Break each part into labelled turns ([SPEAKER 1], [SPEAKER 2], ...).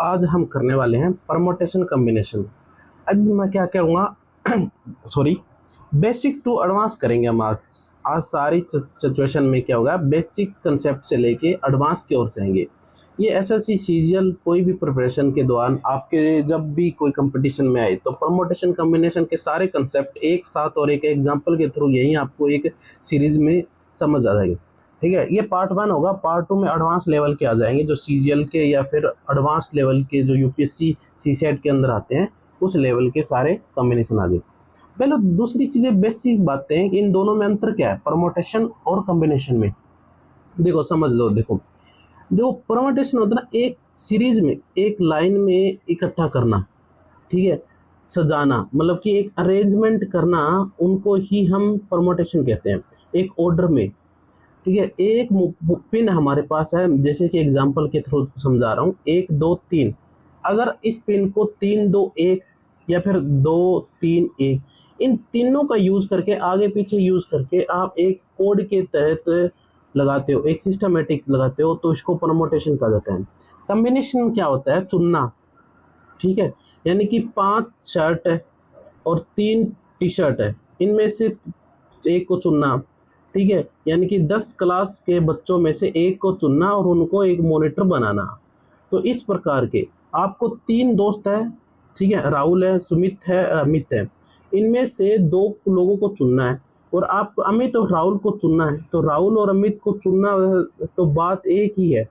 [SPEAKER 1] आज हम करने वाले हैं परमोटेशन कॉम्बिनेशन। अभी मैं क्या करूँगा सॉरी, बेसिक टू एडवांस करेंगे हम आज सारी सिचुएशन में क्या होगा, बेसिक कंसेप्ट से लेके एडवांस की ओर जाएंगे। ये एसएससी सीजीएल कोई भी प्रिपरेशन के दौरान आपके जब भी कोई कंपटीशन में आए तो परमोटेशन कॉम्बिनेशन के सारे कंसेप्ट एक साथ और एक एग्जांपल के थ्रू यही आपको एक सीरीज में समझ आ जाएगी। ठीक है, ये पार्ट 1 होगा। पार्ट 2 में एडवांस लेवल के आ जाएंगे, जो सीजीएल के या फिर एडवांस लेवल के जो यूपीएससी सीसेट के अंदर आते हैं उस लेवल के सारे कॉम्बिनेशन आ जाएंगे। पहले दूसरी चीज़ें बेसिक बातें हैं कि इन दोनों में अंतर क्या है परमोटेशन और कॉम्बिनेशन में। देखो समझ लो, देखो जो परमोटेशन होता है ना, एक सीरीज में एक लाइन में इकट्ठा करना, ठीक है, सजाना, मतलब कि एक अरेंजमेंट करना, उनको ही हम परमोटेशन कहते हैं एक ऑर्डर में। ठीक है, एक पिन हमारे पास है, जैसे कि एग्जांपल के थ्रू समझा रहा हूँ, 1 2 3। अगर इस पिन को 3 2 1 या फिर 2 3 1, इन तीनों का यूज करके आगे पीछे यूज करके आप एक कोड के तहत लगाते हो, एक सिस्टमेटिक लगाते हो, तो इसको परमोटेशन कहा जाता है। कॉम्बिनेशन क्या होता है, चुनना। ठीक है, यानी कि 5 शर्ट है और 3 टी शर्ट है, इनमें से एक को चुनना। ठीक है, यानी कि 10 क्लास के बच्चों में से एक को चुनना और उनको एक मॉनिटर बनाना। तो इस प्रकार के आपको 3 दोस्त है, ठीक है, राहुल है, सुमित है, अमित है, इनमें से 2 लोगों को चुनना है और आपको अमित और राहुल को चुनना है। तो राहुल और अमित को चुनना तो बात एक ही है,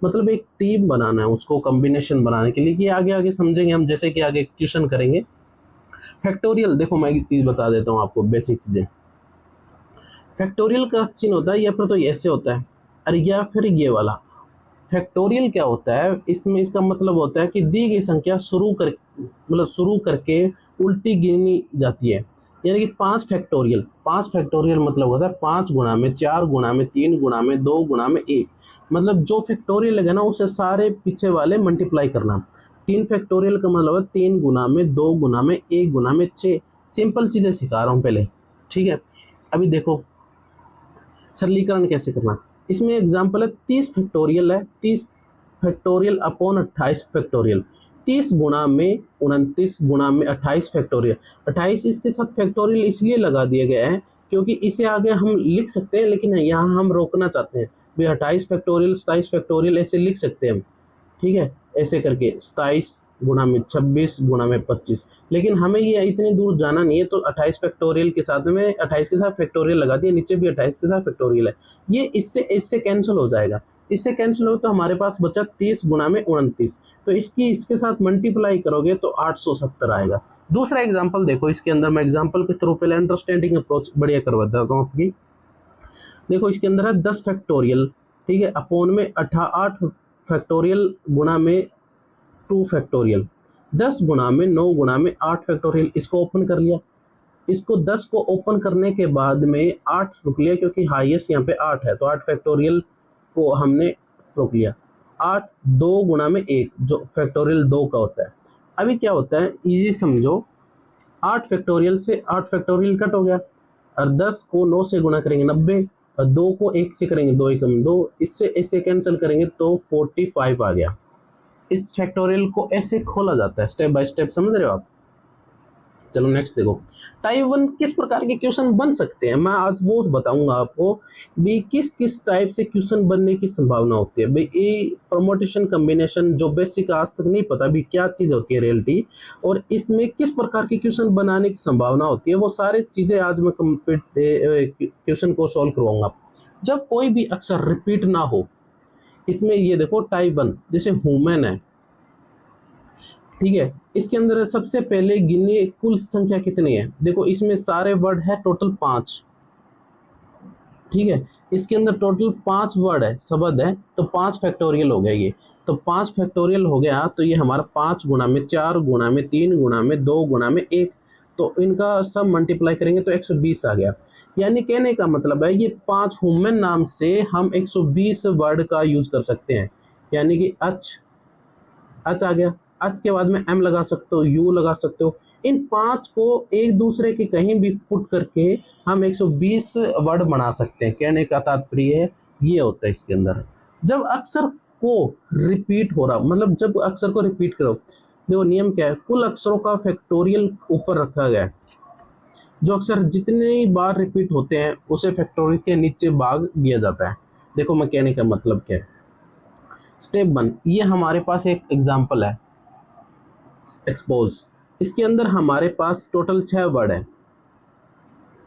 [SPEAKER 1] मतलब एक टीम बनाना है उसको कॉम्बिनेशन बनाने के लिए। कि आगे आगे समझेंगे हम, जैसे कि आगे क्वेश्चन करेंगे। फैक्टोरियल, देखो मैं एक चीज बता देता हूँ आपको, बेसिक चीजें। फैक्टोरियल का चिन्ह होता है या फिर तो ऐसे होता है, और या फिर ये वाला। फैक्टोरियल क्या होता है, इसमें इसका मतलब होता है कि दी गई संख्या शुरू करके उल्टी गिनी जाती है। यानी कि 5 फैक्टोरियल, 5 फैक्टोरियल मतलब होता है 5 गुणा में 4 गुणा में 3 गुणा में 2 गुणा में 1। मतलब जो फैक्टोरियल लगे ना उसे सारे पीछे वाले मल्टीप्लाई करना। 3 फैक्टोरियल का मतलब है 3 गुणा में 2 गुणा में 1 गुणा में 6। सिंपल चीजें सिखा रहा हूँ पहले, ठीक है। अभी देखो सरलीकरण कैसे करना। इसमें एग्जांपल है 30 फैक्टोरियल है, 30 फैक्टोरियल अपॉन 28 फैक्टोरियल। 30 गुणा में 29 गुणा में 28 फैक्टोरियल। 28 इसके साथ फैक्टोरियल इसलिए लगा दिया गया है क्योंकि इसे आगे हम लिख सकते हैं, लेकिन यहाँ हम रोकना चाहते हैं भाई 28 फैक्टोरियल 27 फैक्टोरियल ऐसे लिख सकते हैं हम। ठीक है, ऐसे करके 27 गुणा में 26 गुणा में 25। लेकिन हमें ये इतनी दूर जाना नहीं है, तो 28 फैक्टोरियल के साथ में 28 के साथ फैक्टोरियल लगा दिया, नीचे भी 28 के साथ फैक्टोरियल है। ये इससे कैंसिल हो जाएगा। इससे कैंसिल हो तो हमारे पास बचा 30 गुणा में 29। तो इसके साथ मल्टीप्लाई करोगे तो 870 आएगा। दूसरा एग्जाम्पल देखो, इसके अंदर मैं एग्जाम्पल के थ्रू पहले अंडरस्टैंडिंग अप्रोच बढ़िया करवा देता हूँ आपकी। देखो इसके अंदर है 10 फैक्टोरियल, ठीक है, अपोन में 8 फैक्टोरियल गुणा में 2 फैक्टोरियल। 10 गुणा में 9 गुणा में 8 फैक्टोरियल। इसको ओपन कर लिया। इसको 10 को ओपन करने के बाद में 8 रुक लिया, क्योंकि हाईएस्ट यहाँ पे 8 है, तो 8 फैक्टोरियल को हमने रोक लिया। 8 2 गुणा में 1 जो फैक्टोरियल 2 का होता है। अभी क्या होता है, इजी समझो, 8 फैक्टोरियल से 8 फैक्टोरियल कट हो गया, और 10 को 9 से गुणा करेंगे 90, और 2 को 1 से करेंगे 2 एकम 2, इससे कैंसिल करेंगे तो 45 आ गया। इस फैक्टोरियल को ऐसे खोला जाता है, स्टेप बाय स्टेप, समझ रहे हो आप। चलो नेक्स्ट देखो, टाइप 1 किस प्रकार के क्वेश्चन बन सकते हैं। मैं आज वो बताऊंगा आपको भी किस किस टाइप से क्वेश्चन बनने की संभावना होती है। भाई ये परमोटेशन कॉम्बिनेशन जो बेसिक आज तक नहीं पता भी क्या चीज़ होती है रियलिटी, और इसमें किस प्रकार के क्वेश्चन बनाने की संभावना होती है, वो सारी चीज़ें आज मैं क्वेश्चन को सॉल्व करवाऊंगा। जब कोई भी अक्षर रिपीट ना हो, इसमें ये देखो टाइप 1 जैसे ह्यूमन है, ठीक है, इसके अंदर सबसे पहले गिनिए कुल संख्या कितनी है। देखो इसमें सारे वर्ड है टोटल 5, ठीक है, इसके अंदर टोटल 5 वर्ड है, शब्द है, तो 5 फैक्टोरियल हो गया ये। तो 5 फैक्टोरियल हो गया, तो ये हमारा 5 गुणा में 4 गुणा में 3 गुणा में 2 गुणा में 1, तो इनका सब मल्टीप्लाई करेंगे तो 120 आ गया। यानी कहने का मतलब है ये 5 ह्यूमन नाम से हम 120 वर्ड का यूज कर सकते हैं। यानी कि अच आ गया, अच के बाद में एम लगा सकते हो, यू लगा सकते हो। इन 5 को एक दूसरे के कहीं भी पुट करके हम 120 वर्ड बना सकते हैं। कहने का तात्पर्य ये होता है इसके अंदर। जब अक्सर को रिपीट हो रहा, मतलब जब अक्षर को रिपीट करो, देखो नियम क्या है, कुल अक्षरों का फैक्टोरियल ऊपर रखा गया है, जो अक्षर जितनी बार रिपीट होते हैं उसे फैक्टोरियल के नीचे भाग दिया जाता है। देखो मैं कहने का मतलब क्या है। स्टेप 1, ये हमारे पास एक एग्जाम्पल है एक्सपोज, इसके अंदर हमारे पास टोटल 6 वर्ड है,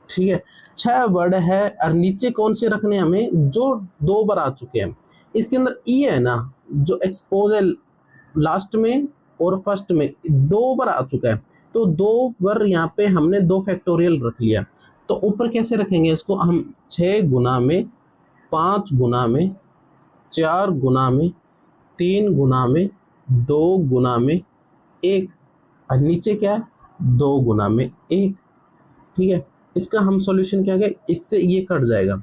[SPEAKER 1] ठीक है, 6 वर्ड है, और नीचे कौन से रखने हैं हमें, जो 2 बार आ चुके हैं। इसके अंदर ई है ना, जो एक्सपोज है लास्ट में और फर्स्ट में 2 बार आ चुका है, तो 2 बार यहाँ पे हमने 2 फैक्टोरियल रख लिया। तो ऊपर कैसे रखेंगे इसको हम, 6 गुना में, 5 गुना में, 4 गुना में, 3 गुना में, 2 गुना में 1, और नीचे क्या है 2 गुना में 1, ठीक है। इसका हम सॉल्यूशन क्या है, इससे ये कट जाएगा,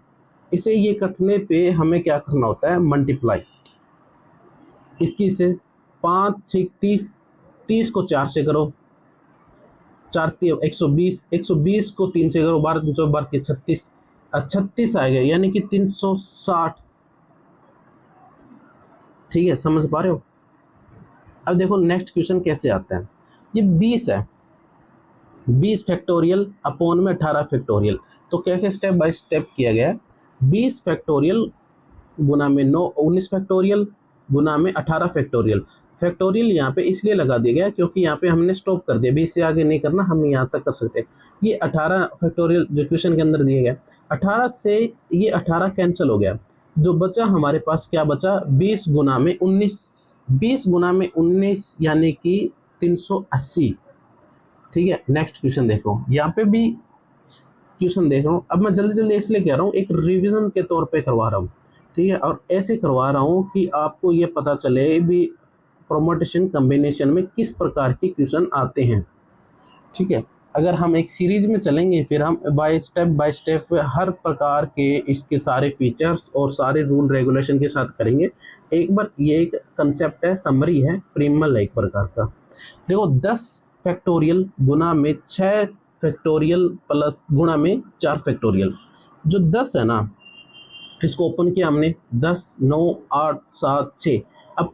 [SPEAKER 1] इससे ये कटने पे हमें क्या करना होता है, मल्टीप्लाई इसकी से 5 6 30, 30 को 4 से करो, 4 3 120, 120 को 3 से करो, 12 जो 12 36, 36 आएगा, यानी कि 360, ठीक है, समझ पा रहे हो। अब देखो नेक्स्ट क्वेश्चन कैसे आता है, ये 20 है, 20 फैक्टोरियल अपॉन में 18 फैक्टोरियल, तो कैसे स्टेप बाय स्टेप किया गया है, 20 फैक्टोरियल गुना में 19 फैक्टोरियल गुना में 18 फैक्टोरियल। फैक्टोरियल यहाँ पे इसलिए लगा दिया गया क्योंकि यहाँ पे हमने स्टॉप कर दिया, 20 से आगे नहीं करना, हम यहाँ तक कर सकते हैं। ये 18 फैक्टोरियल जो क्वेश्चन के अंदर दिया गया, 18 से ये 18 कैंसिल हो गया, जो बचा हमारे पास क्या बचा, 20 गुना में 19, 20 गुना में 19 यानी कि 380, ठीक है। नेक्स्ट क्वेश्चन देखो, यहाँ पे भी क्वेश्चन देख रहा हूँ, अब मैं जल्दी जल्दी इसलिए कह रहा हूँ, एक रिवीजन के तौर पे करवा रहा हूँ, ठीक है, और ऐसे करवा रहा हूँ कि आपको ये पता चले भी परम्यूटेशन कॉम्बिनेशन में किस प्रकार के क्वेश्चन आते हैं, ठीक है। अगर हम एक सीरीज में चलेंगे फिर हम बाय स्टेप हर प्रकार के इसके सारे फीचर्स और सारे रूल रेगुलेशन के साथ करेंगे। एक बार ये एक कंसेप्ट है, समरी है, प्रिमल है एक प्रकार का। देखो 10 फैक्टोरियल गुना में 6 फैक्टोरियल प्लस गुणा में 4 फैक्टोरियल, जो 10 है ना, इसको ओपन किया हमने, 10 9 8 7 6। अब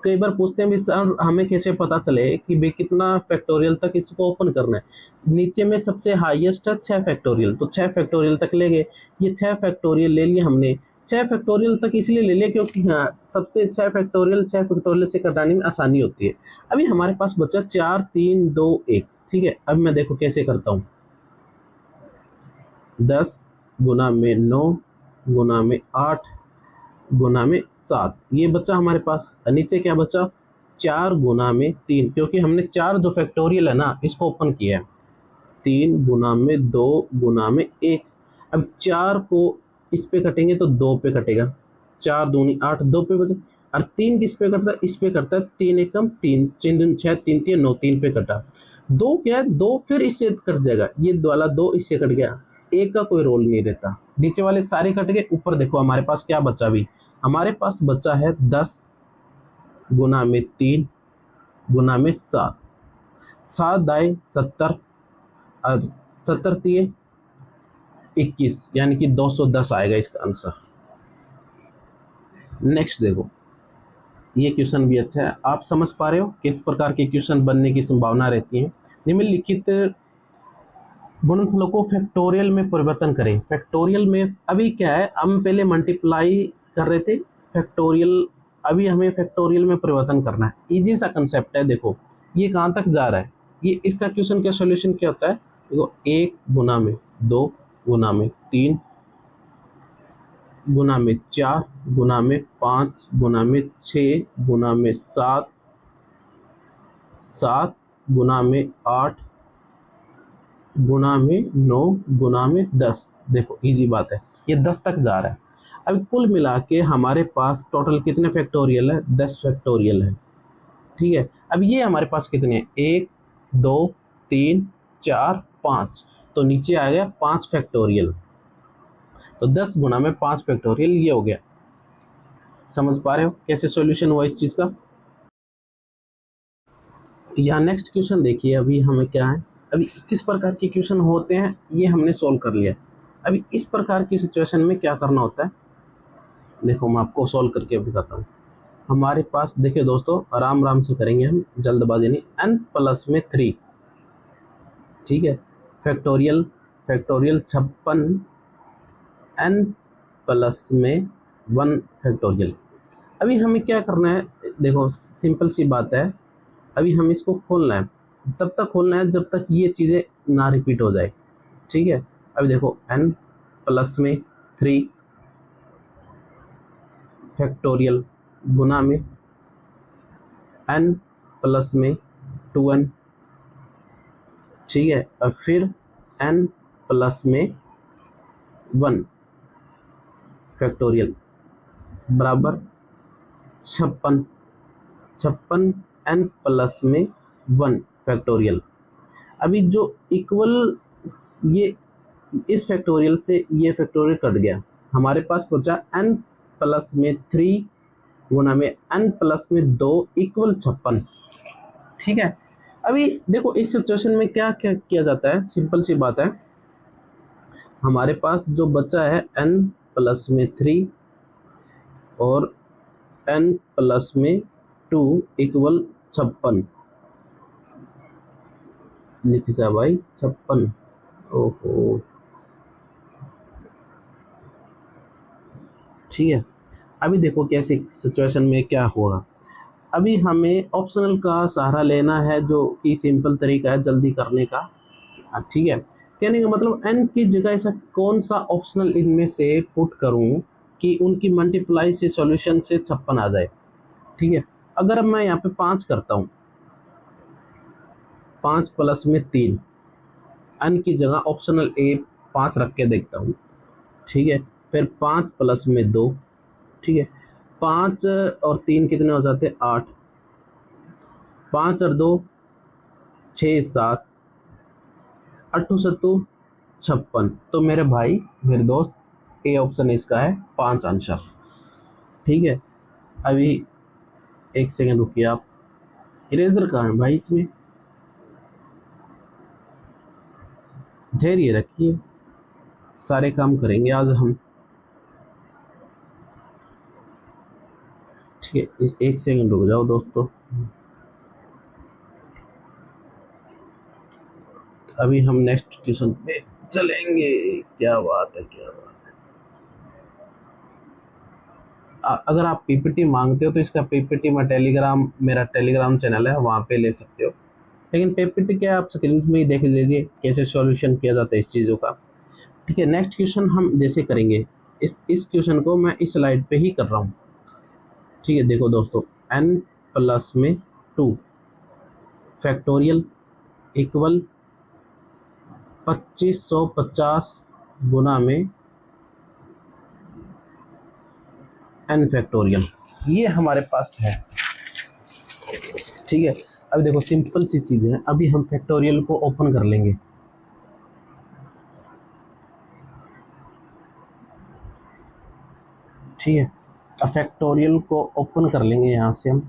[SPEAKER 1] कई बार पूछते हैं भी सर हमें कैसे पता चले कि भाई कितना फैक्टोरियल तक इसको ओपन करना है, नीचे में सबसे हाईएस्ट है 6 फैक्टोरियल, तो 6 फैक्टोरियल तक ले गए, ये 6 फैक्टोरियल ले लिए हमने, 6 फैक्टोरियल तक इसलिए ले लिया क्योंकि हाँ सबसे 6 फैक्टोरियल से घटाने में आसानी होती है। अभी हमारे पास बचा 4 3 2 1, ठीक है। अब मैं देखो कैसे करता हूँ, 10 गुना में 9 गुना में 8 गुना में 7, ये बचा हमारे पास, नीचे क्या बचा 4 गुना में 3, क्योंकि हमने 4 जो फैक्टोरियल है ना इसको ओपन किया है, 3 गुना में 2 गुना में 1। अब 4 को इस पे कटेंगे तो 2 पे कटेगा, 4 दूनी 8, 2 पे बचे, और 3 किस पे कटता है, इस पे कटता है, 3 एकम 3, 3 दूनी 6, 3 3 9, 3 पे कटा, 2 क्या है 2 फिर इससे कट जाएगा, ये वाला 2 इससे कट गया, 1 का कोई रोल नहीं रहता, नीचे वाले सारे कट गए। ऊपर देखो हमारे पास क्या बचा, भी हमारे पास बचा है 10 गुना में 3 गुना में 7, 7 दाए 70 और 70 दिए 21, यानी कि 210 आएगा इसका आंसर। नेक्स्ट देखो, ये क्वेश्चन भी अच्छा है, आप समझ पा रहे हो किस प्रकार के क्वेश्चन बनने की संभावना रहती है। निम्नलिखित गुणनफलों को फैक्टोरियल में परिवर्तन करें। फैक्टोरियल में अभी क्या है, हम पहले मल्टीप्लाई कर रहे थे, फैक्टोरियल अभी हमें फैक्टोरियल में परिवर्तन करना है। इजी सा कंसेप्ट है, देखो ये कहाँ तक जा रहा है, ये इसका क्वेश्चन का सॉल्यूशन क्या होता है, देखो 1 गुना में 2 गुना में 3 गुना में 4 गुना में 5 गुना में 6 गुना में 7, 7 गुना में 8 गुना में 9 गुना में 10। देखो इजी बात है, ये 10 तक जा रहा है। अब कुल मिला के हमारे पास टोटल कितने फैक्टोरियल है, 10 फैक्टोरियल है, ठीक है। अब ये हमारे पास कितने, 1 2 3 4 5, तो नीचे आ गया 5 फैक्टोरियल, तो 10 गुना में 5 फैक्टोरियल ये हो गया। समझ पा रहे हो कैसे सॉल्यूशन हुआ इस चीज़ का। यहाँ नेक्स्ट क्वेश्चन देखिए, अभी हमें क्या है, अभी किस प्रकार के क्वेश्चन होते हैं ये हमने सॉल्व कर लिया। अभी इस प्रकार की सिचुएशन में क्या करना होता है, देखो मैं आपको सॉल्व करके दिखाता हूँ। हमारे पास देखिए दोस्तों, आराम आराम से करेंगे हम, जल्दबाजी नहीं। n प्लस में 3, ठीक है, फैक्टोरियल, फैक्टोरियल 56, n प्लस में 1 फैक्टोरियल। अभी हमें क्या करना है, देखो सिंपल सी बात है, अभी हम इसको खोलना है, तब तक खोलना है जब तक ये चीज़ें ना रिपीट हो जाए, ठीक है। अभी देखो n प्लस में 3 फैक्टोरियल गुना में n प्लस में 2n, ठीक है, और फिर n प्लस में 1 फैक्टोरियल बराबर 56, 56 n प्लस में 1 फैक्टोरियल। अभी जो इक्वल, ये इस फैक्टोरियल से ये फैक्टोरियल कट गया, हमारे पास बचा n प्लस में 3 गुना में n प्लस में 2 इक्वल 56, ठीक है। अभी देखो इस सिचुएशन में क्या क्या किया जाता है, सिंपल सी बात है, हमारे पास जो बचा है n प्लस में 3 और n प्लस में 2 इक्वल 56, लिख जा भाई 56, ओहो, ठीक है। अभी देखो कैसी सिचुएशन में क्या होगा, अभी हमें ऑप्शनल का सहारा लेना है, जो कि सिंपल तरीका है जल्दी करने का, ठीक है। कहने का मतलब n की जगह ऐसा कौन सा ऑप्शनल इनमें से पुट करूं कि उनकी मल्टीप्लाई से सॉल्यूशन से 56 आ जाए, ठीक है। अगर अब मैं यहाँ पे 5 करता हूँ, 5 प्लस में 3, n की जगह ऑप्शनल ए 5 रख के देखता हूँ, ठीक है, फिर 5 प्लस में 2, ठीक है, 5 और 3 कितने हो जाते हैं 8, 5 और 2 6 7, 8 सत्तू 56। तो मेरे भाई मेरे दोस्त ए ऑप्शन इसका है 5 आंसर, ठीक है। अभी एक सेकंड रुकिए आप, इरेजर कहाँ है भाई, इसमें धैर्य रखिए, सारे काम करेंगे आज हम, ठीक है। इस एक सेकंड रुक जाओ दोस्तों, अभी हम नेक्स्ट क्वेश्चन पे चलेंगे। क्या बात है, क्या बात है। अगर आप पीपीटी मांगते हो तो इसका पीपीटी मैं टेलीग्राम, मेरा टेलीग्राम चैनल है, वहाँ पे ले सकते हो, लेकिन पीपीटी क्या आप स्क्रीन में ही देख लीजिए कैसे सॉल्यूशन किया जाता है इस चीज़ों का, ठीक है। नेक्स्ट क्वेश्चन हम जैसे करेंगे, इस क्वेश्चन को मैं इस स्लाइड पे ही कर रहा हूँ, ठीक है। देखो दोस्तों, n प्लस में 2 फैक्टोरियल इक्वल 2550 गुना में n फैक्टोरियल, ये हमारे पास है, ठीक है। अभी देखो सिंपल सी चीज़ है, अभी हम फैक्टोरियल को ओपन कर लेंगे, ठीक है। अब फैक्टोरियल को ओपन कर लेंगे यहाँ से हम,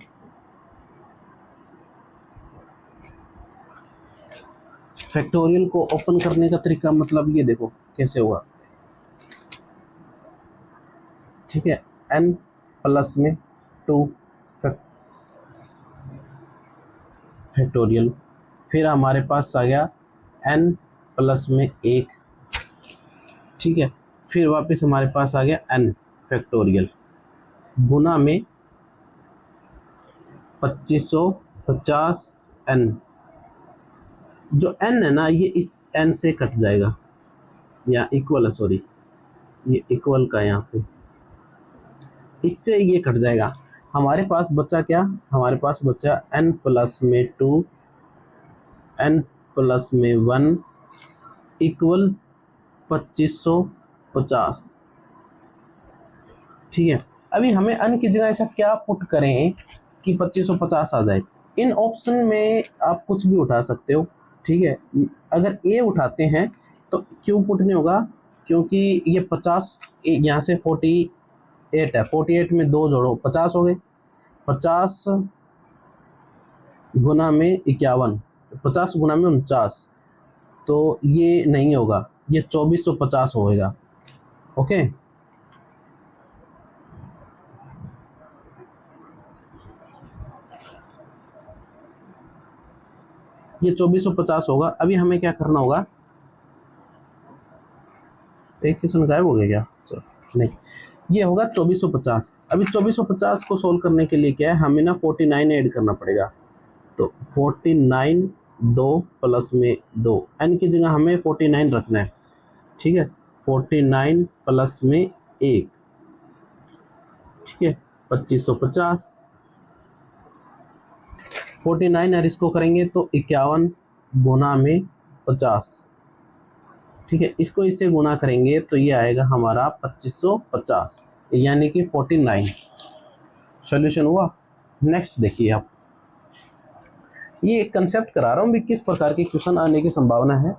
[SPEAKER 1] फैक्टोरियल को ओपन करने का तरीका मतलब ये देखो कैसे हुआ, ठीक है। n प्लस में 2 फैक्टोरियल, फिर हमारे पास आ गया n प्लस में 1, ठीक है, फिर वापस हमारे पास आ गया n फैक्टोरियल गुना में 2550 n, जो n है ना ये इस n से कट जाएगा, या इक्वल है, सॉरी ये इक्वल का यहाँ पे, इससे ये कट जाएगा, हमारे पास बचा क्या, हमारे पास बचा n प्लस में 2, n प्लस में 1 इक्वल 2550, ठीक है। अभी हमें n की जगह ऐसा क्या पुट करें कि 2550 आ जाए, इन ऑप्शन में आप कुछ भी उठा सकते हो, ठीक है। अगर a उठाते हैं तो क्यों पुट नहीं होगा, क्योंकि ये 50 यहाँ से 48 है, 48 में 2 जोड़ो 50 हो गए, 50 गुना में 51, 50 गुना में 49, तो ये नहीं होगा, ये 2450 होएगा, ओके। ये 2450 होगा। अभी हमें क्या करना होगा, एक क्वेश्चन गायब हो गया क्या, चलो नहीं, ये होगा 2450। अभी 2450 को सोल्व करने के लिए क्या है, हमें ना 49 ऐड करना पड़ेगा। तो 49 2 प्लस में 2, एन की जगह हमें 49 रखना है, ठीक है। 49 प्लस में 1, ठीक है, 2550। 49 और इसको करेंगे तो 51 गुना में 50, ठीक है। इसको इससे गुना करेंगे तो ये आएगा हमारा 2550, यानी कि 49। सॉल्यूशन हुआ। नेक्स्ट देखिए आप, ये एक कंसेप्ट करा रहा हूँ भी किस प्रकार के क्वेश्चन आने की संभावना है,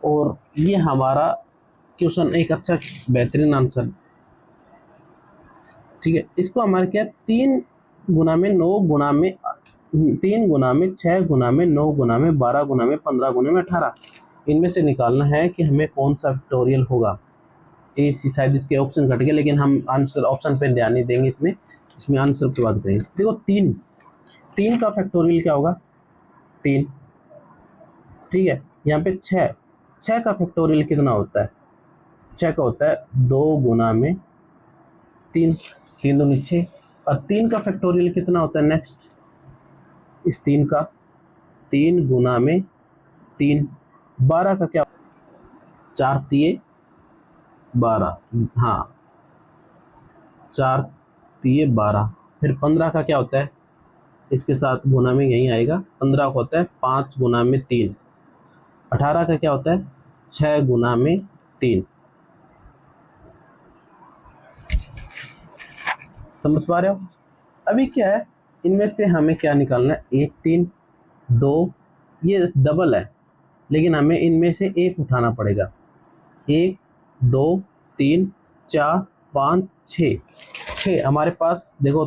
[SPEAKER 1] और ये हमारा क्वेश्चन एक अच्छा बेहतरीन आंसर, ठीक है। इसको हमारे क्या, 3 गुना में 9 गुना में 3 गुना में 6 गुना में 9 गुना में 12 गुना में 15 गुना में 18, इनमें से निकालना है कि हमें कौन सा फैक्टोरियल होगा। ए सी, शायद इसके ऑप्शन घट गए, लेकिन हम आंसर ऑप्शन पे ध्यान नहीं देंगे, इसमें आंसर की बात करेंगे। देखो 3 का फैक्टोरियल क्या होगा, 3, ठीक है। यहाँ पे 6 का फैक्टोरियल कितना होता है, 6 का होता है 2 गुना में 3, 3 दूनी 6। और 3 का फैक्टोरियल कितना होता है, नेक्स्ट इस 3 का 3 गुना में 3। 12 का क्या, 4 तिये 12, हाँ 4 तिये 12। फिर 15 का क्या होता है, इसके साथ गुना में यहीं आएगा, 15 का होता है 5 गुना में 3। 18 का क्या होता है, 6 गुना में 3। समझ पा रहे हो। अभी क्या है, इनमें से हमें क्या निकालना है, 1 3 2, ये डबल है, लेकिन हमें इनमें से एक उठाना पड़ेगा। 1 2 3 4 5 6 हमारे पास देखो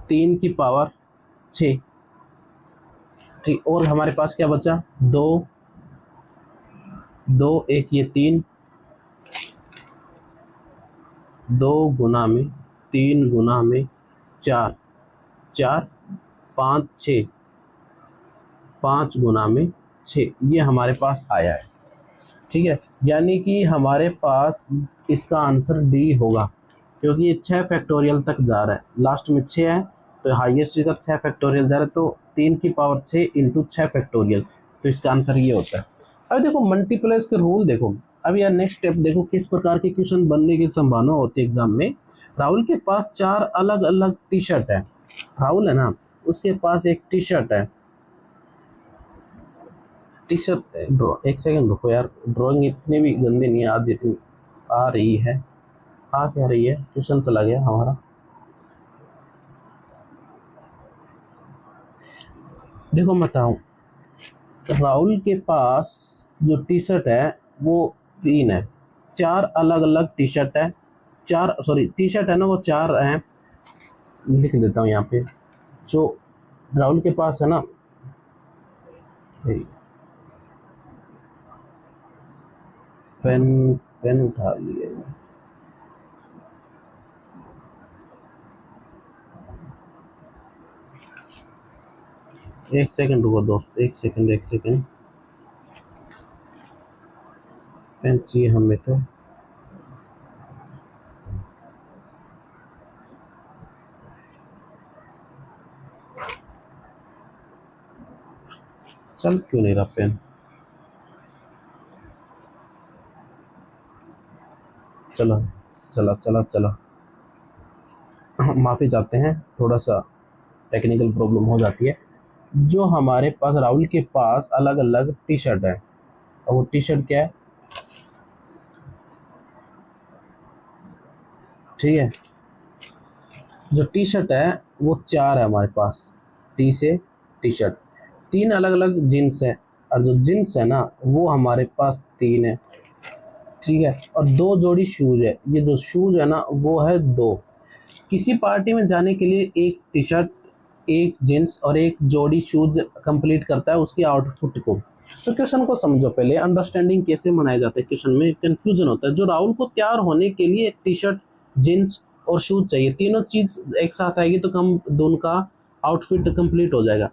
[SPEAKER 1] 3 की पावर 6, ठीक। और हमारे पास क्या बचा, 2 2 1 ये 3, 2 गुना में 3 गुना में 4 4 5 6, 5 गुना में 6, ये हमारे पास आया है, ठीक है। यानी कि हमारे पास इसका आंसर डी होगा, क्योंकि ये 6 फैक्टोरियल तक जा रहा है, लास्ट में 6 है तो हाईएस्ट का 6 फैक्टोरियल जा रहा है, तो 3 की पावर 6 इंटू 6 फैक्टोरियल, तो इसका आंसर ये होता है। अब देखो मल्टीप्लाइज के रूल देखो। अब यार नेक्स्ट स्टेप देखो किस प्रकार के क्वेश्चन बनने की संभावना होती है एग्जाम में। राहुल के पास 4 अलग अलग टी शर्ट है, राहुल है ना, उसके पास एक टी शर्ट है, टी शर्ट एक सेकंड रुको यार, ड्राइंग इतनी भी गंदी नहीं है आज जितनी आ रही है, आ क्या रही है, ट्यूशन चला गया हमारा। देखो मैं बताऊं, राहुल के पास जो टी शर्ट है वो 3 है, 4 अलग अलग टी शर्ट है, 4 सॉरी टी शर्ट है ना वो 4 हैं, लिख देता हूँ यहाँ पे। जो राहुल के पास है ना, पेन पेन उठा लिए, एक सेकंड रुको दोस्त, एक सेकंड, पेन चाहिए हमें तो। चल क्यों नहीं रहा पेन, चलो चला माफ़ी चाहते हैं, थोड़ा सा टेक्निकल प्रॉब्लम हो जाती है। जो हमारे पास राहुल के पास अलग अलग टी शर्ट है, और वो टी शर्ट क्या है, ठीक है। जो टी शर्ट है वो 4 है हमारे पास, टी से टी शर्ट, 3 अलग अलग जीन्स है, और जो जीन्स है ना वो हमारे पास 3 है, ठीक है। और 2 जोड़ी शूज है, ये जो शूज है ना वो है 2। किसी पार्टी में जाने के लिए एक टी शर्ट, एक जीन्स और एक जोड़ी शूज कंप्लीट करता है उसकी आउटफिट को। तो क्वेश्चन को समझो पहले, अंडरस्टैंडिंग कैसे मनाया जाता है, क्वेश्चन में कंफ्यूजन होता है। जो राहुल को तैयार होने के लिए टी शर्ट, जीन्स और शूज चाहिए, तीनों चीज एक साथ आएगी तो कम दोनों का आउटफिट कंप्लीट हो जाएगा।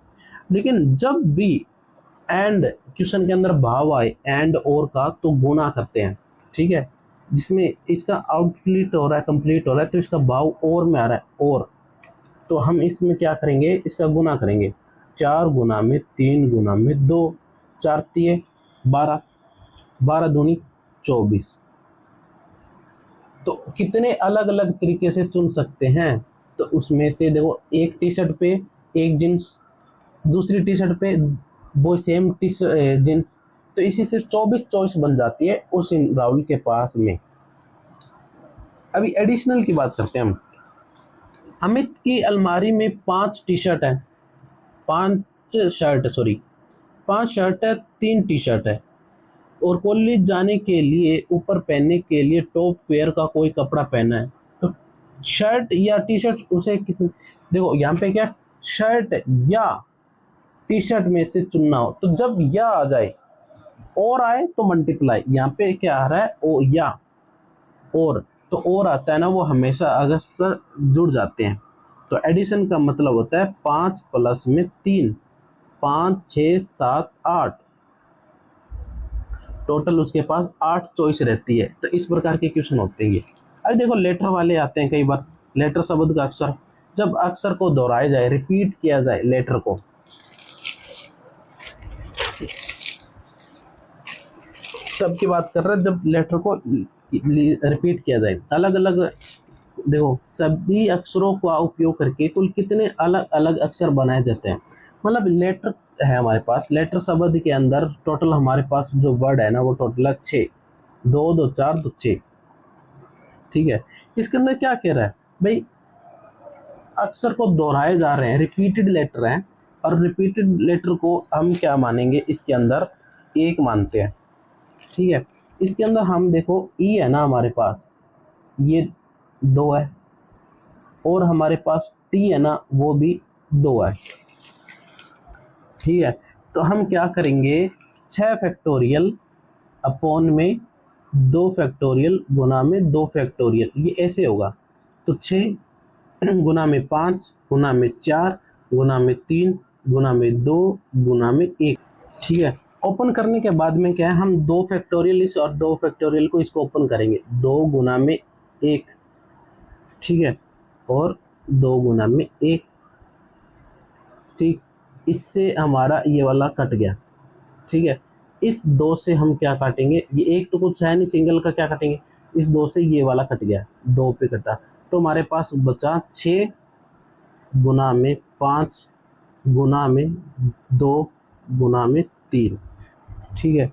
[SPEAKER 1] लेकिन जब भी एंड क्वेश्चन के अंदर भाव आए एंड और का तो गुना करते हैं, ठीक है। जिसमें इसका आउटफिट हो रहा है, कंप्लीट हो रहा है, तो इसका भाव और में आ रहा है और, तो हम इसमें क्या करेंगे, इसका गुना करेंगे। 4 गुना में 3 गुना में 2, 4 तिये 12, 12 दूनी 24। तो कितने अलग अलग तरीके से चुन सकते हैं, तो उसमें से देखो एक टी शर्ट पे एक जींस, दूसरी टी शर्ट पे वो सेम जींस, तो इसी से 24 चॉइस बन जाती है उस राहुल के पास में। अभी एडिशनल की बात करते हैं हम। अमित की अलमारी में 5 टी शर्ट है, 5 शर्ट है, 3 टी शर्ट है, और कॉलेज जाने के लिए ऊपर पहनने के लिए टॉप वेयर का कोई कपड़ा पहना है। तो शर्ट या टी शर्ट उसे कितने, देखो यहाँ पे क्या, शर्ट या टी शर्ट में से चुनना हो, तो जब या आ जाए और आए तो मल्टीप्लाई, यहाँ पे क्या आ रहा है ओ या और, तो और आता है ना वो हमेशा अक्सर जुड़ जाते हैं। तो एडिशन का मतलब होता है 5 प्लस में 3, 5 6 7 8, टोटल उसके पास 8 चॉइस रहती है। तो इस प्रकार के क्वेश्चन होते हैं ये। अब देखो लेटर वाले आते हैं कई बार, लेटर शब्द का अक्षर, जब अक्षर को दोहराया जाए, रिपीट किया जाए लेटर को, सब की बात कर रहे हैं, जब लेटर को रिपीट किया जाए अलग अलग, देखो सभी अक्षरों का उपयोग करके कुल कितने अलग अलग अक्षर बनाए जाते हैं। मतलब लेटर है हमारे पास, लेटर शब्द के अंदर टोटल हमारे पास जो वर्ड है ना वो टोटल है 6, 2 2 4 2 6, ठीक है। इसके अंदर क्या कह रहा है भाई, अक्षर को दोहराए जा रहे हैं, रिपीटेड लेटर हैं, और रिपीटेड लेटर को हम क्या मानेंगे, इसके अंदर एक मानते हैं, ठीक है। इसके अंदर हम देखो ई है ना हमारे पास, ये 2 है, और हमारे पास टी है ना वो भी 2 है, ठीक है। तो हम क्या करेंगे, 6 फैक्टोरियल अपॉन में 2 फैक्टोरियल गुना में 2 फैक्टोरियल, ये ऐसे होगा। तो 6 गुना में 5 गुना में 4 गुना में 3 गुना में 2 गुना में 1, ठीक है। ओपन करने के बाद में क्या है, हम 2 फैक्टोरियल इस और 2 फैक्टोरियल को इसको ओपन करेंगे, 2 गुना में 1, ठीक है, और 2 गुना में 1, ठीक। इससे हमारा ये वाला कट गया, ठीक है। इस 2 से हम क्या काटेंगे, ये एक तो कुछ है नहीं, सिंगल का क्या काटेंगे, इस 2 से ये वाला कट गया, 2 पे कटा, तो हमारे पास बचा 6 गुना में 5 गुना में 2 गुना में 3, ठीक है।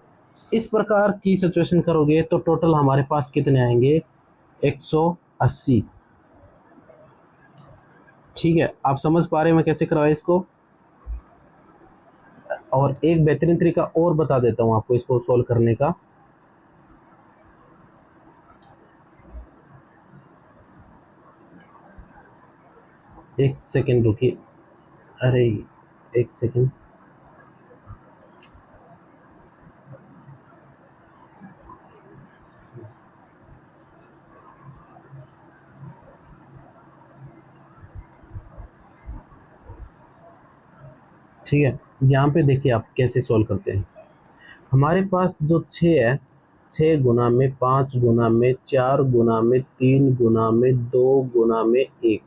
[SPEAKER 1] इस प्रकार की सिचुएशन करोगे तो टोटल हमारे पास कितने आएंगे, 180, ठीक है। आप समझ पा रहे हैं मैं कैसे करवाया इसको। और एक बेहतरीन तरीका और बता देता हूँ आपको इसको सोल्व करने का। एक सेकेंड रुकिए, अरे एक सेकेंड, ठीक है। यहाँ पे देखिए आप कैसे सोल्व करते हैं। हमारे पास जो 6 है, 6 गुना में 5 गुना में 4 गुना में 3 गुना में 2 गुना में 1,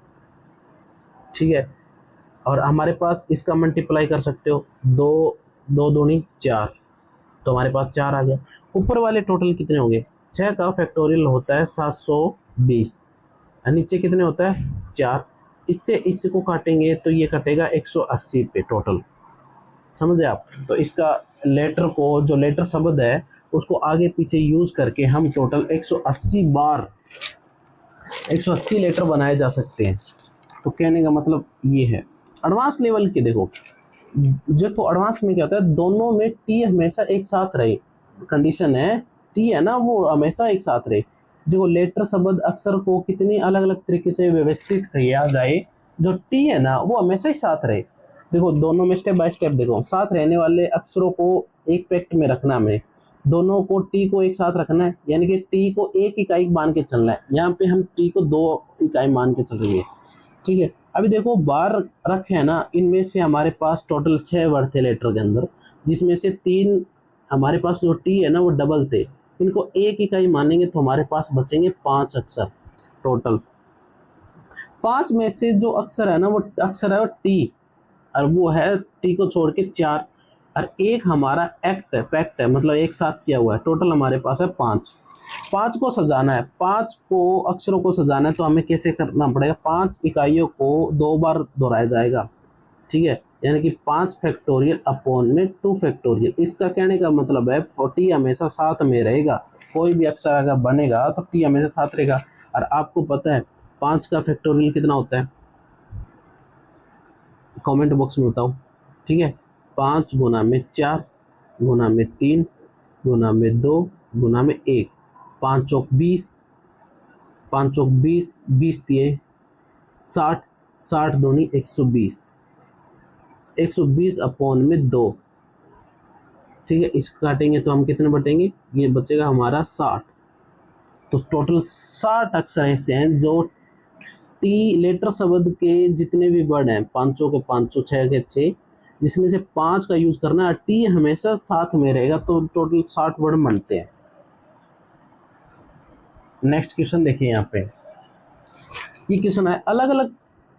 [SPEAKER 1] ठीक है। और हमारे पास इसका मल्टीप्लाई कर सकते हो, 2 2 दूनी 4, तो हमारे पास 4 आ गया। ऊपर वाले टोटल कितने होंगे, 6 का फैक्टोरियल होता है 720, नीचे कितने होता है 4, इससे इसको काटेंगे तो ये कटेगा 180 पे टोटल, समझे आप। तो इसका लेटर को, जो लेटर शब्द है उसको आगे पीछे यूज करके हम टोटल 180 बार 180 लेटर बनाए जा सकते हैं। तो कहने का मतलब ये है। एडवांस लेवल के देखो एडवांस में क्या होता है, दोनों में टी हमेशा एक साथ रहे, कंडीशन है टी है ना वो हमेशा एक साथ रहे। देखो लेटर शब्द अक्षर को कितनी अलग अलग तरीके से व्यवस्थित किया जाए, जो टी है ना वो हमेशा ही साथ रहे। देखो दोनों में स्टेप बाय स्टेप देखो, साथ रहने वाले अक्षरों को एक पैक्ट में रखना, हमें दोनों को टी को एक साथ रखना है, यानी कि टी को एक इकाई मान के चलना है। यहाँ पे हम टी को 2 इकाई मान के चल रही है, ठीक है। अभी देखो बार रखे है ना, इनमें से हमारे पास टोटल 6 वर्ड थे लेटर के अंदर, जिसमें से 3 हमारे पास जो टी है ना वो डबल थे, इनको 1 इकाई मानेंगे तो हमारे पास बचेंगे 5 अक्षर टोटल। 5 में से जो अक्षर है ना वो अक्षर है वो टी, और वो है टी को छोड़ के 4, और एक हमारा एक्ट है, पैक्ट है, मतलब एक साथ किया हुआ है। टोटल हमारे पास है 5। 5 को सजाना है, 5 को अक्षरों को सजाना है तो हमें कैसे करना पड़ेगा, 5 इकाइयों को 2 बार दोहराया जाएगा, ठीक है, यानी कि 5 फैक्टोरियल अपॉन में 2 फैक्टोरियल। इसका कहने का मतलब है टी हमेशा साथ में रहेगा, कोई भी अक्षर अगर बनेगा तो टी हमेशा साथ रहेगा। और आपको पता है 5 का फैक्टोरियल कितना होता है, कमेंट बॉक्स में बताओ, ठीक है। 5 गुना में 4 गुना में 3 गुना में 2 गुना में 1, 5 चौक 20, 5 चौक 20, 20 दिए 60, 60 दूनी 120, 120 अपॉन में 2, ठीक है। इसको काटेंगे तो हम कितने बटेंगे, ये बचेगा हमारा 60। तो टोटल 60 अक्षर ऐसे हैं जो टी लेटर शब्द के जितने भी वर्ड हैं, 500 के 500, 6 के 6, जिसमें से 5 का यूज करना है, टी हमेशा साथ में रहेगा, तो टोटल 60 वर्ड बनते हैं। नेक्स्ट क्वेश्चन देखिए यहाँ पे, ये क्वेश्चन है अलग अलग,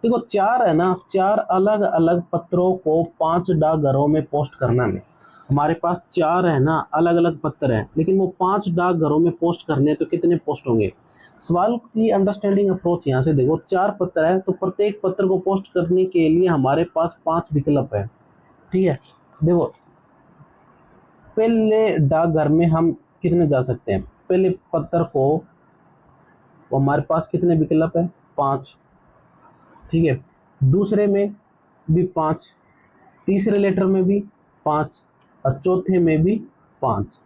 [SPEAKER 1] देखो 4 है ना, 4 अलग अलग पत्रों को 5 डाकघरों में पोस्ट करना है। हमारे पास 4 है ना अलग अलग पत्र हैं, लेकिन वो 5 डाकघरों में पोस्ट करने हैं तो कितने पोस्ट होंगे। सवाल की अंडरस्टैंडिंग अप्रोच यहाँ से देखो, 4 पत्र है तो प्रत्येक पत्र को पोस्ट करने के लिए हमारे पास 5 विकल्प है, ठीक है। देखो पहले डाकघर में हम कितने जा सकते हैं, पहले पत्र को हमारे पास कितने विकल्प है, 5, ठीक है। दूसरे में भी 5, तीसरे लेटर में भी 5, और चौथे में भी 5।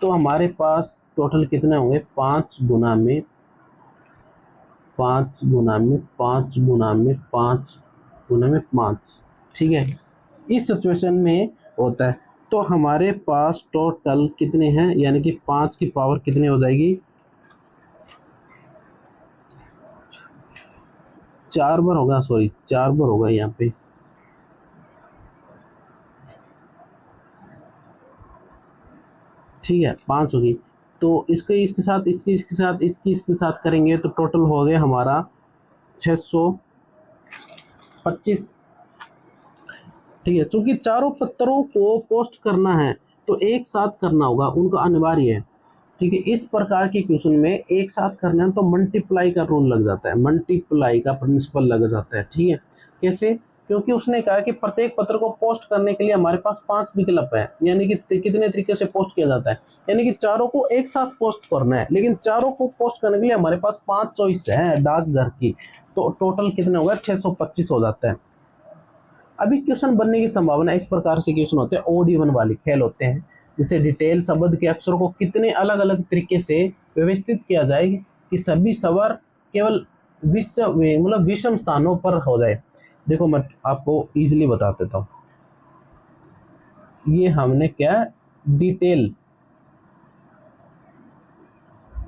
[SPEAKER 1] तो हमारे पास टोटल कितने होंगे, 5 गुना में 5 गुना में 5 गुना में 5 गुना में 5, ठीक है। इस सिचुएशन में होता है तो हमारे पास टोटल कितने हैं, यानी कि 5 की पावर कितनी हो जाएगी, 4 बार होगा, सॉरी 4 बार होगा यहाँ पे, ठीक है 5 होगी। तो इसके इसके साथ इसके साथ इसके साथ करेंगे तो टोटल हो गया हमारा 625, ठीक है। क्योंकि चारों पत्रों को पोस्ट करना है तो एक साथ करना होगा, उनका अनिवार्य है, ठीक है। इस प्रकार के क्वेश्चन में एक साथ करना है तो मल्टीप्लाई का रूल लग जाता है, मल्टीप्लाई का प्रिंसिपल लग जाता है, ठीक है। कैसे, क्योंकि उसने कहा कि प्रत्येक पत्र को पोस्ट करने के लिए हमारे पास 5 विकल्प है, यानी कि कितने तरीके से पोस्ट किया जाता है, यानी कि चारों को एक साथ पोस्ट करना है, लेकिन चारों को पोस्ट करने के लिए हमारे पास 5 चॉइस है डाकघर की, तो टोटल कितने होगा, 625 हो जाता है। अभी क्वेश्चन बनने की संभावना इस प्रकार से क्वेश्चन होते हैं, ओड इवन वाले खेल होते हैं, जिसे डिटेल शब्द के अक्षरों को कितने अलग अलग तरीके से व्यवस्थित किया जाए कि सभी स्वर केवल मतलब विषम स्थानों पर हो जाए। देखो मैं आपको इजीली बता देता हूँ, ये हमने क्या डिटेल,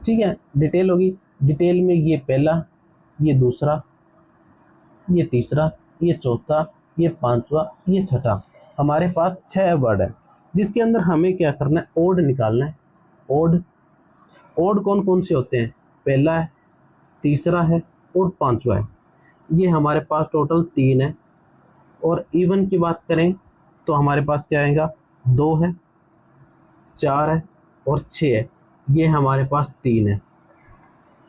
[SPEAKER 1] ठीक है, डिटेल होगी, डिटेल में ये पहला, ये दूसरा, ये तीसरा, ये चौथा, ये पांचवा, ये छठा, हमारे पास 6 वर्ड है, जिसके अंदर हमें क्या करना है, ओड निकालना है। ओड, ओड कौन कौन से होते हैं, पहला है, तीसरा है और पांचवा है, ये हमारे पास टोटल 3 है। और इवन की बात करें तो हमारे पास क्या आएगा, 2 है, 4 है और 6 है, ये हमारे पास 3 है,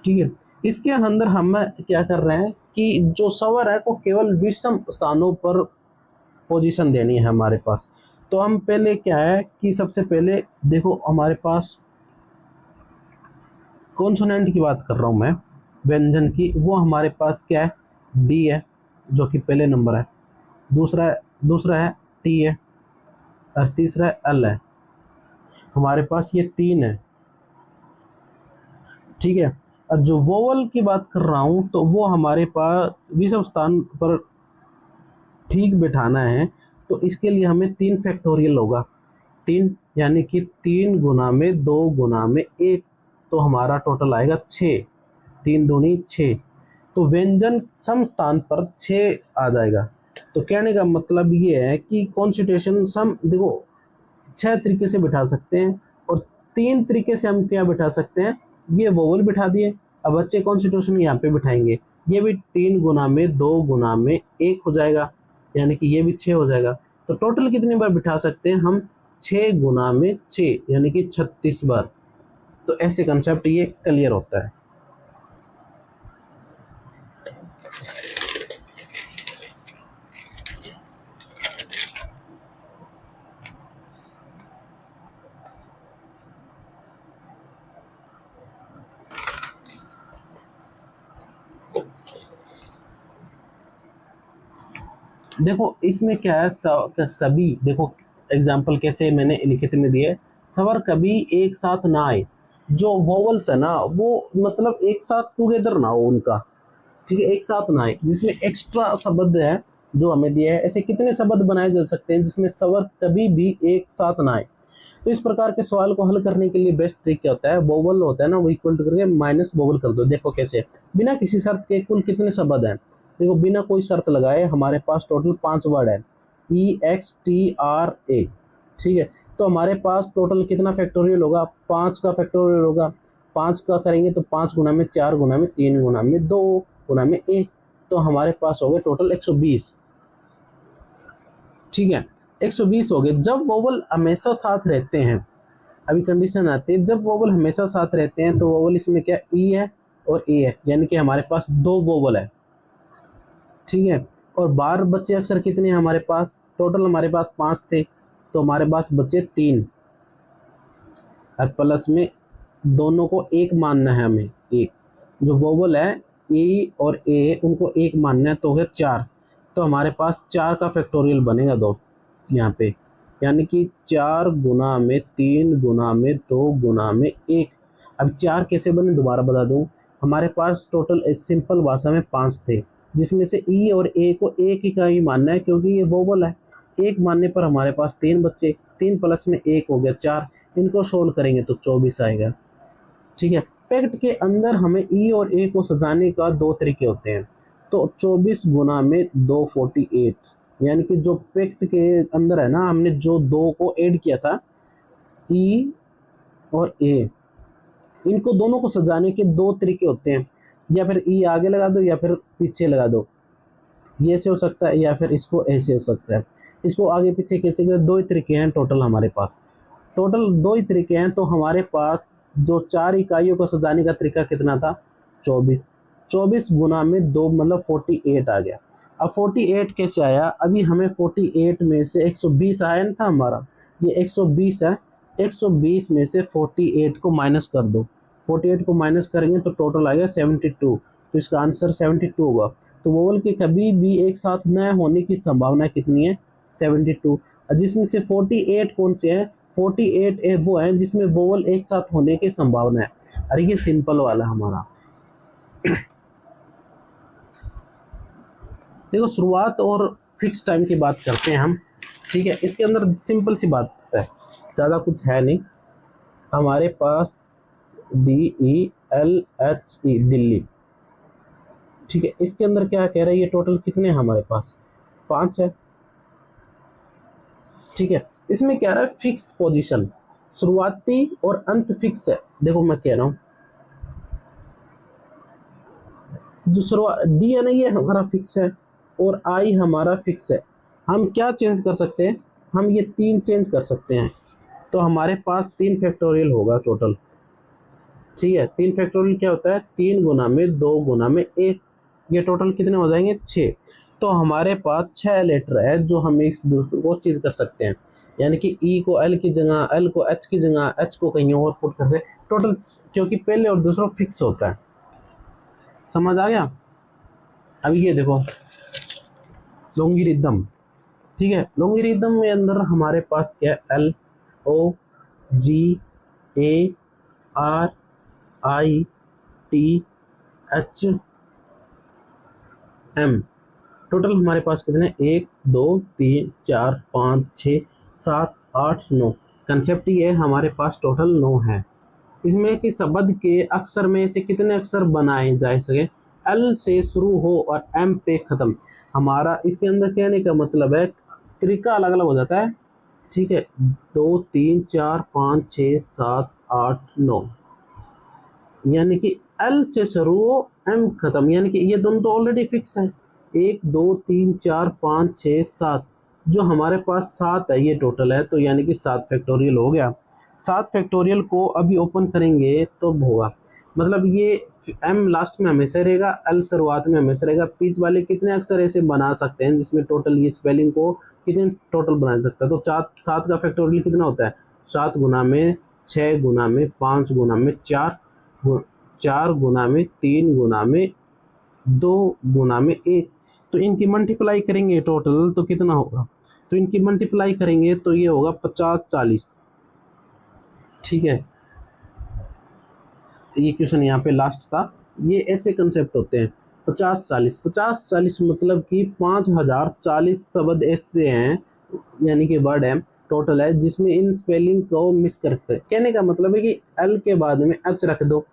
[SPEAKER 1] ठीक है। इसके अंदर हम क्या कर रहे हैं कि जो स्वर है को केवल विषम स्थानों पर पोजीशन देनी है हमारे पास। तो हम पहले क्या है कि सबसे पहले देखो हमारे पास कॉन्सोनेंट की बात कर रहा हूं मैं, व्यंजन की, वो हमारे पास क्या है, डी है जो कि पहले नंबर है, दूसरा है टी है और तीसरा है एल है, हमारे पास ये 3 है, ठीक है। और जो वोवल की बात कर रहा हूं तो वो हमारे पास विषम स्थान पर ठीक बिठाना है, तो इसके लिए हमें 3 फैक्टोरियल होगा, 3 यानी कि 3 गुना में 2 गुना में 1, तो हमारा टोटल आएगा 6, 3 दूनी 6, तो व्यंजन सम स्थान पर 6 आ जाएगा। तो कहने का मतलब ये है कि कॉन्स्टिट्यूशन सम, देखो 6 तरीके से बिठा सकते हैं, और 3 तरीके से हम क्या बिठा सकते हैं, ये वोवल बिठा दिए। अब बच्चे कॉन्स्टिट्यूशन यहाँ पे बिठाएंगे, ये भी 3 गुना में 2 गुना में 1 हो जाएगा, यानी कि ये भी 6 हो जाएगा। तो टोटल कितनी बार बिठा सकते हैं हम, 6 गुना में 6 यानी कि 36 बार। तो ऐसे कंसेप्ट ये क्लियर होता है। देखो इसमें क्या है, सभी देखो एग्जाम्पल कैसे मैंने लिखित में दिए, सवर कभी एक साथ ना आए, जो वोवल्स है ना वो मतलब एक साथ टुगेदर ना हो उनका, ठीक है, एक साथ ना आए, जिसमें एक्स्ट्रा शब्द है जो हमें दिया है। ऐसे कितने शब्द बनाए जा सकते हैं जिसमें स्वर कभी भी एक साथ ना आए। तो इस प्रकार के सवाल को हल करने के लिए बेस्ट ट्रिक क्या होता है, वोवल होता है ना वो इक्वल टू करके माइनस वोवल कर दो। देखो कैसे, बिना किसी शर्त के कुल कितने शब्द हैं, देखो बिना कोई शर्त लगाए हमारे पास टोटल 5 वर्ड है, EXTRA, ठीक है। तो हमारे पास टोटल कितना फैक्टोरियल होगा, 5 का फैक्टोरियल होगा। 5 का करेंगे तो 5 गुना में 4 गुना में 3 गुना में 2 गुना में 1, तो हमारे पास हो गए टोटल 120, ठीक है, 120 हो गए। जब वोवल हमेशा साथ रहते हैं, अभी कंडीशन आती है जब वोवल हमेशा साथ रहते हैं, तो वोवल इसमें क्या ई है और ए है, यानी कि हमारे पास 2 वोवल है, ठीक है। और बार बच्चे अक्सर कितने हैं हमारे पास, टोटल हमारे पास 5 थे, तो हमारे पास बच्चे 3, और प्लस में दोनों को एक मानना है हमें, एक जो वोवल है ए और ए उनको एक मानना है, तो हो गया 4। तो हमारे पास 4 का फैक्टोरियल बनेगा दोस्त यहाँ पे, यानी कि 4 गुना में 3 गुना में 2 गुना में 1। अब 4 कैसे बने दोबारा बता दूँ, हमारे पास टोटल सिंपल भाषा में 5 थे, जिसमें से ई और ए को एक ही का ही मानना है क्योंकि ये वोवल है। एक मानने पर हमारे पास 3 बच्चे, 3 प्लस में 1 हो गया 4, इनको सोल्व करेंगे तो 24 आएगा, ठीक है। पैक्ट के अंदर हमें ई और ए को सजाने का 2 तरीके होते हैं, तो 24 गुना में 2 48, यानी कि जो पैक्ट के अंदर है ना हमने जो 2 को ऐड किया था, ई और ए, इनको दोनों को सजाने के 2 तरीके होते हैं, या फिर ई आगे लगा दो या फिर पीछे लगा दो, ये से हो सकता है या फिर इसको ऐसे हो सकता है। इसको आगे पीछे कैसे करें, 2 ही तरीके हैं टोटल हमारे पास, टोटल 2 ही तरीके हैं। तो हमारे पास जो 4 इकाइयों को सजाने का तरीका कितना था, 24, 24 गुना में 2 मतलब 48 आ गया। अब 48 कैसे आया, अभी हमें 48 में से 120 आया ना था हमारा, ये 120 है, 120 में से 48 को माइनस कर दो, 48 को माइनस करेंगे तो टोटल आ गया 72, तो इसका आंसर 72 होगा। तो वोवल के कभी भी एक साथ न होने की संभावना कितनी है, 72, जिसमें से 48 कौन से हैं, 48 वो हैं जिसमें वोवल एक साथ होने की संभावना है। अरे ये सिंपल वाला हमारा देखो शुरुआत और फिक्स टाइम की बात करते हैं हम, ठीक है। इसके अंदर सिंपल सी बात है, ज़्यादा कुछ है नहीं। हमारे पास DELHE दिल्ली, ठीक है। इसके अंदर क्या कह रहा है, ये टोटल कितने हैं हमारे पास, 5 है, ठीक है। इसमें क्या रहा है, फिक्स पोजीशन, शुरुआती और अंत फिक्स है। देखो मैं कह रहा हूँ जो शुरुआत डी है ना ये हमारा फिक्स है और आई हमारा फिक्स है। हम क्या चेंज कर सकते हैं, हम ये 3 चेंज कर सकते हैं, तो हमारे पास 3 फैक्टोरियल होगा टोटल, ठीक है। 3 फैक्टोरियल क्या होता है, 3 गुना में 2 गुना में 1, ये टोटल कितने हो जाएंगे 6। तो हमारे पास 6 लेटर है जो हम एक दूसरे को चेंज कर सकते हैं, यानी कि ई को एल की जगह, एल को एच की जगह, एच को कहीं और पुट कर सकते टोटल, क्योंकि पहले और दूसरा फिक्स होता है। समझ आ गया। अब ये देखो लोंगिरिदम, ठीक है। लोंगिरिदम में अंदर हमारे पास क्या है, LOGARITM, टोटल हमारे पास कितने, 1 2 3 4 5 6 7 8 9, कंसेप्ट ये हमारे पास टोटल 9 है। इसमें कि शब्द के अक्षर में से कितने अक्षर बनाए जा सके, एल से शुरू हो और एम पे खत्म। हमारा इसके अंदर कहने का मतलब है तरीका अलग अलग हो जाता है, ठीक है, 2 3 4 5 6 7 8 9, यानी कि एल से शुरू हो एम खत्म, यानी कि ये दोनों तो ऑलरेडी फिक्स है। 1 2 3 4 5 6 7, जो हमारे पास 7 है ये टोटल है, तो यानी कि 7 फैक्टोरियल हो गया। 7 फैक्टोरियल को अभी ओपन करेंगे तो होगा, मतलब ये एम लास्ट में हमेशा रहेगा, एल शुरुआत में हमेशा रहेगा। बीच वाले कितने अक्षर ऐसे बना सकते हैं जिसमें टोटल ये स्पेलिंग को कितने टोटल बना सकता है, तो 7 का फैक्टोरियल कितना होता है, 7 गुना में 6 गुना में 5 गुना में 4, 4 गुना में 3 गुना में 2 गुना में 1, तो इनकी मल्टीप्लाई करेंगे टोटल तो कितना होगा, तो इनकी मल्टीप्लाई करेंगे तो ये होगा 50 40। ठीक है, ये क्वेश्चन यहाँ पे लास्ट था। ये ऐसे कंसेप्ट होते हैं 50 40 मतलब कि 5040 शब्द ऐसे हैं, यानी कि वर्ड है टोटल है जिसमें इन स्पेलिंग को मिस करते हैं। कहने का मतलब है कि एल के बाद में एच रख दो,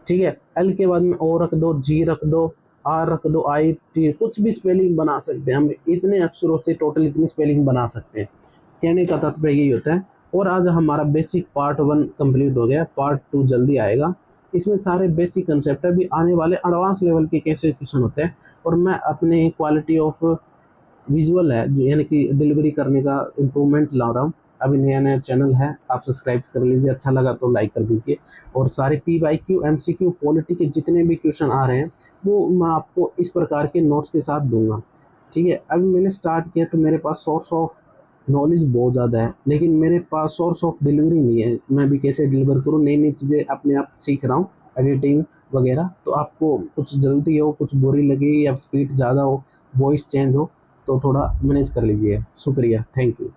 [SPEAKER 1] ठीक है, एल के बाद में ओ रख दो, जी रख दो, आर रख दो, आई टी, कुछ भी स्पेलिंग बना सकते हैं हम, इतने अक्षरों से टोटल इतनी स्पेलिंग बना सकते हैं। कहने का तात्पर्य यही होता है। और आज हमारा बेसिक पार्ट 1 कंप्लीट हो गया, पार्ट 2 जल्दी आएगा। इसमें सारे बेसिक कंसेप्ट है, अभी आने वाले एडवांस लेवल के कैसे क्वेश्चन होते हैं, और मैं अपने क्वालिटी ऑफ विजुअल है यानी कि डिलीवरी करने का इम्प्रूवमेंट ला रहा हूँ। अभी नया नया चैनल है, आप सब्सक्राइब कर लीजिए, अच्छा लगा तो लाइक कर दीजिए। और सारे PYQ MCQ पॉलिटी के जितने भी क्वेश्चन आ रहे हैं वो मैं आपको इस प्रकार के नोट्स के साथ दूंगा। ठीक है, अभी मैंने स्टार्ट किया तो मेरे पास सोर्स ऑफ नॉलेज बहुत ज़्यादा है, लेकिन मेरे पास सोर्स ऑफ डिलीवरी नहीं है। मैं भी कैसे डिलीवर करूँ, नई नई चीज़ें अपने आप सीख रहा हूँ, एडिटिंग वगैरह। तो आपको कुछ जल्दी हो, कुछ बुरी लगे या स्पीड ज़्यादा हो, वॉइस चेंज हो, तो थोड़ा मैनेज कर लीजिए। शुक्रिया, थैंक यू।